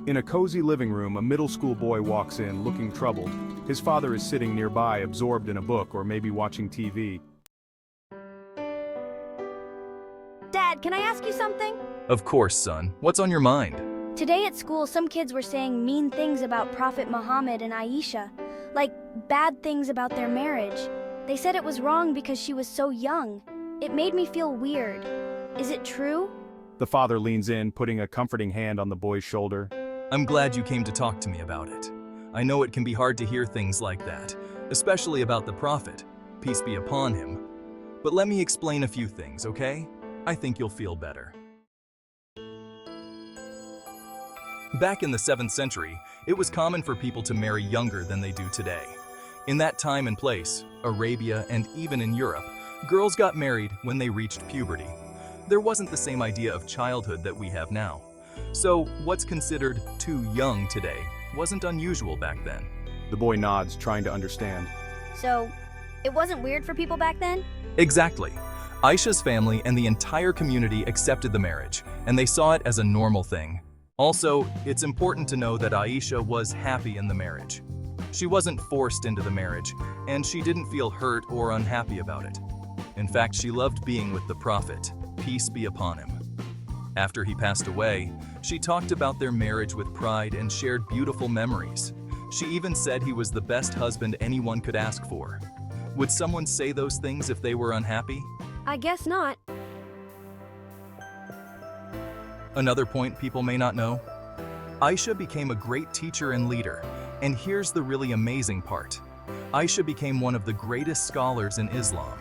In a cozy living room, a middle school boy walks in, looking troubled. His father is sitting nearby, absorbed in a book or maybe watching TV. Dad, can I ask you something? Of course, son. What's on your mind? Today at school, some kids were saying mean things about Prophet Muhammad and Aisha, like bad things about their marriage. They said it was wrong because she was so young. It made me feel weird. Is it true? The father leans in, putting a comforting hand on the boy's shoulder. I'm glad you came to talk to me about it. I know it can be hard to hear things like that, especially about the Prophet, peace be upon him. But let me explain a few things, okay? I think you'll feel better. Back in the 7th century, it was common for people to marry younger than they do today. In that time and place, Arabia and even in Europe, girls got married when they reached puberty. There wasn't the same idea of childhood that we have now. So what's considered too young today wasn't unusual back then. The boy nods, trying to understand. So, it wasn't weird for people back then? Exactly. Aisha's family and the entire community accepted the marriage, and they saw it as a normal thing. Also, it's important to know that Aisha was happy in the marriage. She wasn't forced into the marriage, and she didn't feel hurt or unhappy about it. In fact, she loved being with the Prophet, peace be upon him. After he passed away, she talked about their marriage with pride and shared beautiful memories. She even said he was the best husband anyone could ask for. Would someone say those things if they were unhappy? I guess not. Another point people may not know. Aisha became a great teacher and leader, and here's the really amazing part. Aisha became one of the greatest scholars in Islam.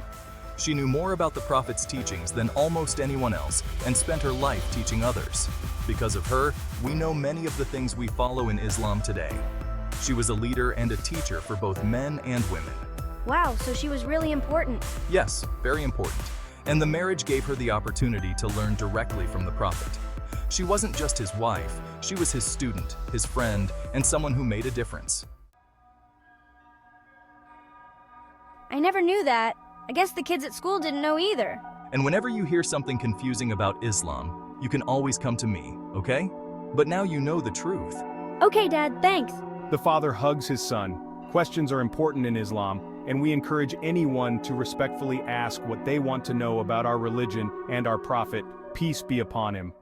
She knew more about the Prophet's teachings than almost anyone else and spent her life teaching others. Because of her, we know many of the things we follow in Islam today. She was a leader and a teacher for both men and women. Wow, so she was really important. Yes, very important. And the marriage gave her the opportunity to learn directly from the Prophet. She wasn't just his wife, she was his student, his friend, and someone who made a difference. I never knew that. I guess the kids at school didn't know either. And whenever you hear something confusing about Islam, you can always come to me, okay? But now you know the truth. Okay, Dad, thanks. The father hugs his son. Questions are important in Islam, and we encourage anyone to respectfully ask what they want to know about our religion and our Prophet, peace be upon him.